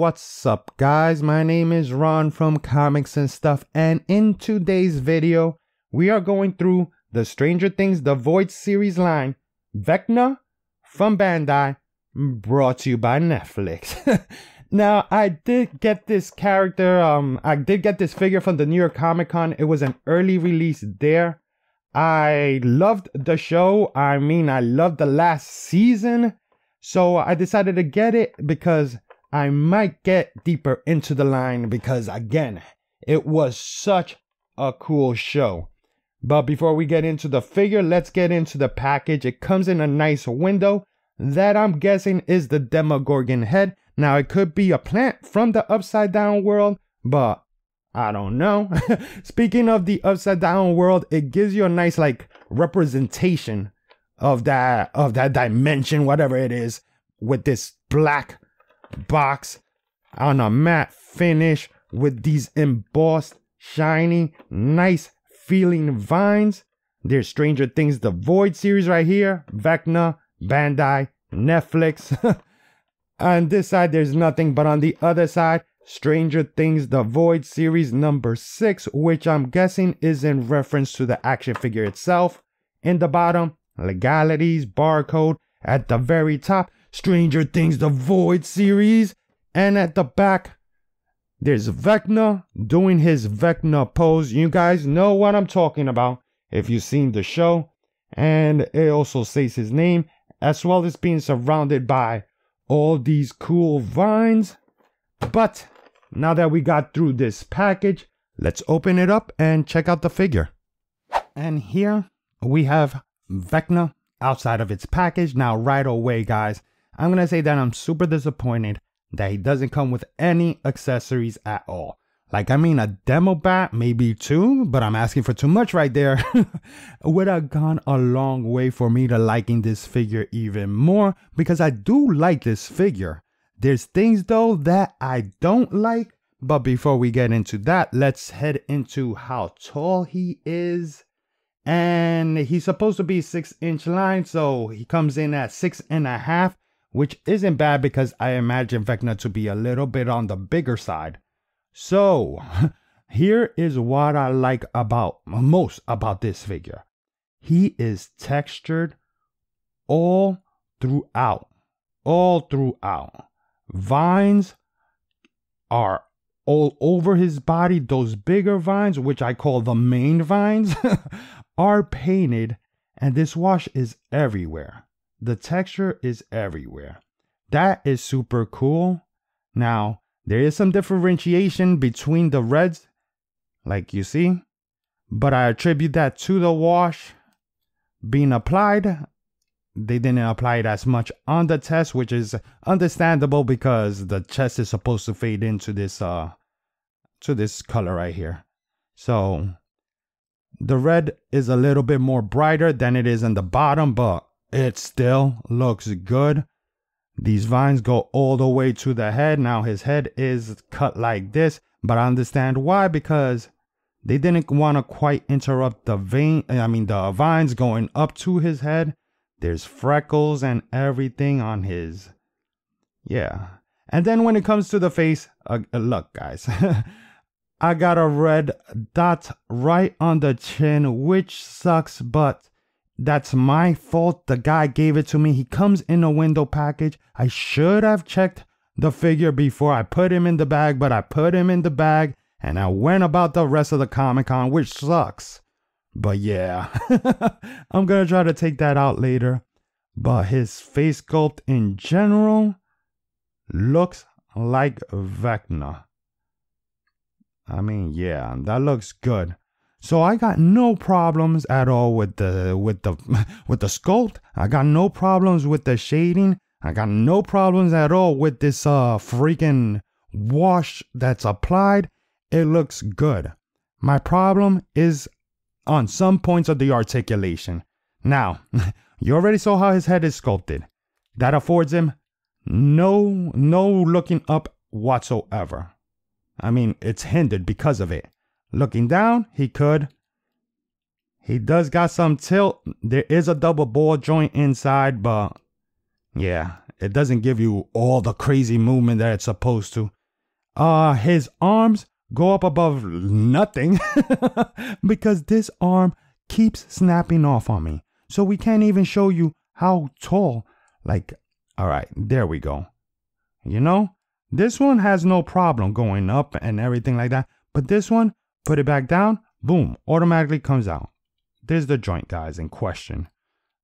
what's up guys? My name is Ron from Comics and Stuff, and in today's video we are going through the Stranger Things The Void series line, Vecna from Bandai, brought to you by Netflix. Now, I did get this character, I did get this figure from the New York Comic Con. It was an early release there. I loved the show. I loved the last season. So I decided to get it because I might get deeper into the line because, again, it was such a cool show. But before we get into the figure, let's get into the package. It comes in a nice window that I'm guessing is the Demogorgon head. Now, it could be a plant from the Upside Down world, but I don't know. Speaking of the Upside Down world, it gives you a nice representation of that dimension, whatever it is, with this black box on a matte finish with these embossed, shiny, nice feeling vines. There's Stranger Things The Void series right here, Vecna, Bandai, Netflix. On this side, there's nothing, but on the other side, Stranger Things The Void series number 6, which I'm guessing is in reference to the action figure itself. In the bottom, legalities, barcode. At the very top, Stranger Things The Void series. And at the back, there's Vecna doing his Vecna pose. You guys know what I'm talking about if you've seen the show. And it also says his name, as well as being surrounded by all these cool vines. But now that we got through this package, let's open it up and check out the figure. And here we have Vecna outside of its package. Now right away guys, I'm gonna say that I'm super disappointed that he doesn't come with any accessories at all. A demo bat, maybe two, but I'm asking for too much right there. Would have gone a long way for me to liking this figure even more, because I do like this figure. There's things though that I don't like, but before we get into that, let's head into how tall he is. And he's supposed to be 6-inch line, so he comes in at 6.5, which isn't bad because I imagine Vecna to be a little bit on the bigger side. So here is what I like most about this figure. He is textured all throughout. Vines are all over his body. Those bigger vines, which I call the main vines, are painted, and this wash is everywhere. The texture is everywhere. That is super cool. Now, there is some differentiation between the reds, like you see, but I attribute that to the wash being applied. They didn't apply it as much on the test, which is understandable because the chest is supposed to fade into this color right here. So the red is a little bit more brighter than it is in the bottom, but it still looks good. These vines go all the way to the head. Now his head is cut like this, but I understand why, because they didn't want to quite interrupt the vines going up to his head. There's freckles and everything on his, yeah. And then when it comes to the face, look guys, I got a red dot right on the chin, which sucks, but that's my fault. The guy gave it to me. He comes in a window package. I should have checked the figure before I put him in the bag, but I put him in the bag and I went about the rest of the Comic-Con, which sucks. But yeah, I'm gonna try to take that out later. But his face sculpt in general looks like Vecna. Yeah, that looks good. So I got no problems at all with the sculpt. I got no problems with the shading. I got no problems at all with this freaking wash that's applied. It looks good. My problem is on some points of the articulation. Now, you already saw how his head is sculpted. That affords him no looking up whatsoever. It's hindered because of it. Looking down, he could. He does got some tilt. There is a double ball joint inside, but yeah, it doesn't give you all the crazy movement that it's supposed to. His arms go up above nothing because this arm keeps snapping off on me. So we can't even show you how tall. Like, all right, there we go. You know, this one has no problem going up and everything like that. But this one, put it back down, boom, automatically comes out. There's the joint, guys, in question.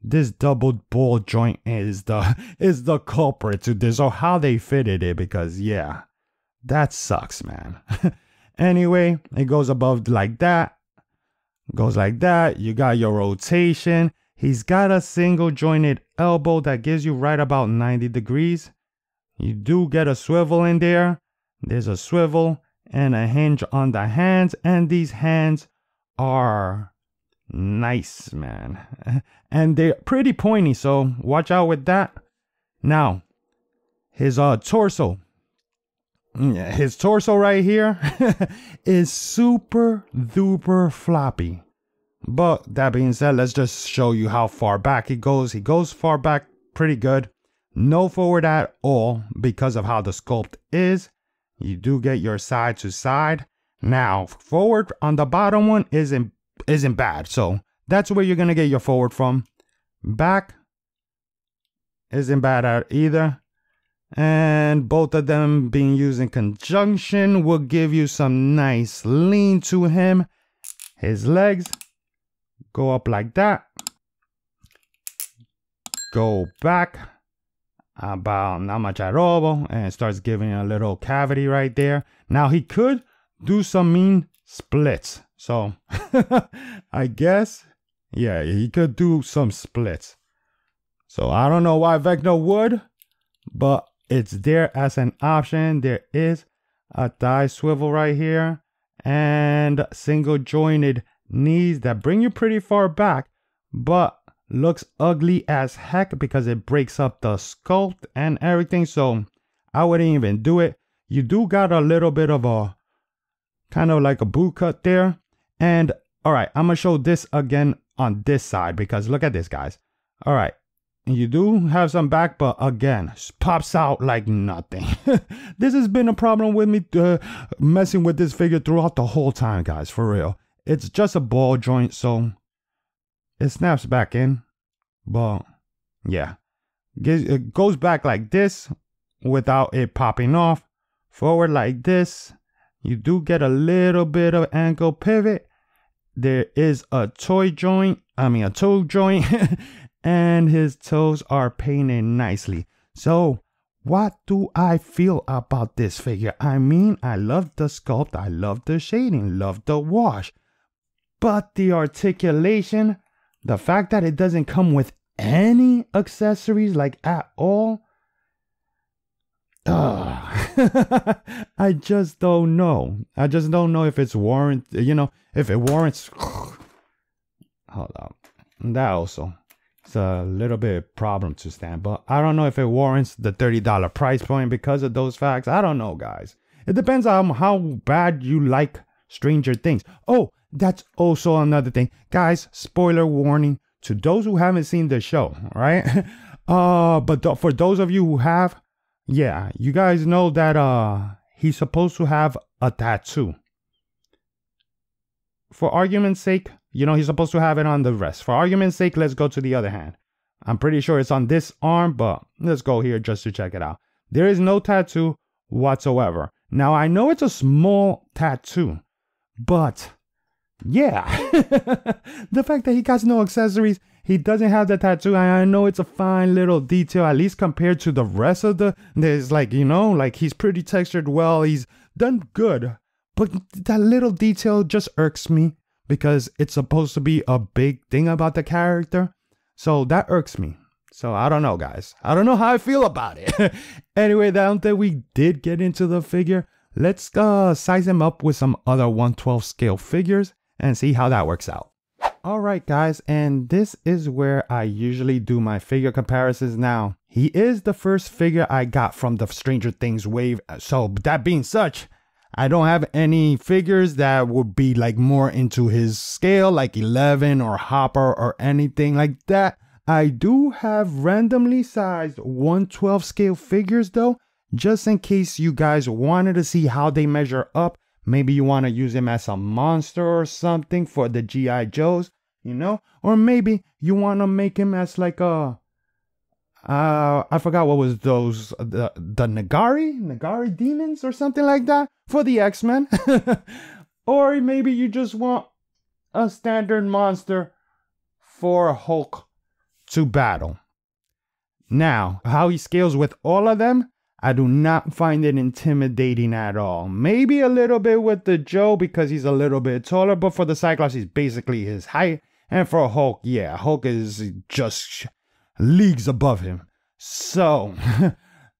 This double ball joint is the culprit to this, or how they fitted it, because yeah, that sucks, man. Anyway, it goes above like that, goes like that. You got your rotation. He's got a single jointed elbow that gives you right about 90 degrees. You do get a swivel in there. There's a swivel and a hinge on the hands, and these hands are nice, man. And they're pretty pointy, so watch out with that. Now, his torso. His torso right here is super duper floppy. But that being said, let's just show you how far back he goes. He goes far back pretty good. No forward at all because of how the sculpt is. You do get your side to side. Now, forward on the bottom one isn't bad. So that's where you're gonna get your forward from. Back isn't bad at either. And both of them being used in conjunction will give you some nice lean to him. His legs go up like that. Go back about not much at all, and it starts giving a little cavity right there. Now he could do some mean splits. So I guess, yeah, he could do some splits. So I don't know why Vecna would, but it's there as an option. There is a thigh swivel right here and single jointed knees that bring you pretty far back, but looks ugly as heck because it breaks up the sculpt and everything. So I wouldn't even do it. You do got a little bit of a kind of like a boot cut there. And all right, I'm gonna show this again on this side because look at this, guys. All right, you do have some back, but again, pops out like nothing. This has been a problem with me messing with this figure throughout the whole time, guys, for real. It's just a ball joint, so it snaps back in, but yeah, it goes back like this without it popping off. Forward like this. You do get a little bit of ankle pivot. There is a toe joint, and his toes are painted nicely. So what do I feel about this figure? I mean, I love the sculpt, I love the shading, love the wash, but the articulation, the fact that it doesn't come with any accessories like at all, I just don't know. I just don't know if it's warranted, you know, if it warrants. Hold up. That also, it's a little bit problem to stand, but I don't know if it warrants the $30 price point because of those facts. I don't know, guys. It depends on how bad you like Stranger Things. Oh, that's also another thing. Guys, spoiler warning to those who haven't seen the show, right? But for those of you who have, yeah, you guys know that he's supposed to have a tattoo. For argument's sake, you know, he's supposed to have it on the wrist. For argument's sake, let's go to the other hand. I'm pretty sure it's on this arm, but let's go here just to check it out. There is no tattoo whatsoever. Now, I know it's a small tattoo, but yeah, the fact that he got no accessories, he doesn't have the tattoo. I know it's a fine little detail, at least compared to the rest of there's like, you know, like he's pretty textured well. He's done good, but that little detail just irks me because it's supposed to be a big thing about the character. So that irks me. So I don't know, guys. I don't know how I feel about it. Anyway, now that we did get into the figure, let's size him up with some other 1/12 scale figures and see how that works out. Alright guys, and this is where I usually do my figure comparisons now. He is the first figure I got from the Stranger Things wave, so that being such, I don't have any figures that would be like more into his scale, like 11 or Hopper or anything like that. I do have randomly sized 1/12 scale figures though, just in case you guys wanted to see how they measure up. Maybe you want to use him as a monster or something for the G.I. Joes, you know? Or maybe you want to make him as like a... I forgot what was those, the Nagari demons or something like that for the X-Men. Or maybe you just want a standard monster for Hulk to battle. Now, how he scales with all of them, I do not find it intimidating at all. Maybe a little bit with the Joe because he's a little bit taller, but for the Cyclops, he's basically his height. And for Hulk, yeah, Hulk is just leagues above him. So,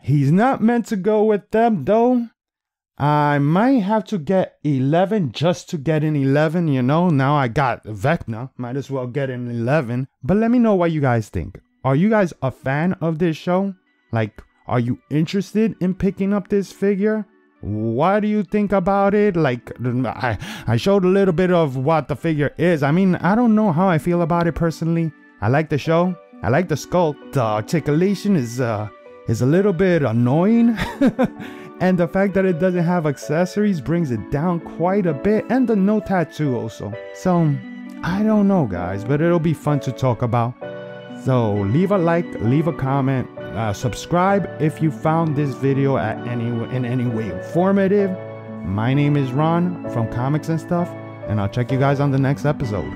he's not meant to go with them though. I might have to get 11 just to get an 11, you know. Now I got Vecna, might as well get an 11. But let me know what you guys think. Are you guys a fan of this show? Like, are you interested in picking up this figure? What do you think about it? Like, I showed a little bit of what the figure is. I mean, I don't know how I feel about it personally. I like the show. I like the sculpt. The articulation is a little bit annoying. And the fact that it doesn't have accessories brings it down quite a bit. And the no tattoo also. So, I don't know guys, but it'll be fun to talk about. So, leave a like, leave a comment, subscribe if you found this video in any way informative. My name is Ron from Comics and Stuff, and I'll check you guys on the next episode.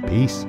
Peace.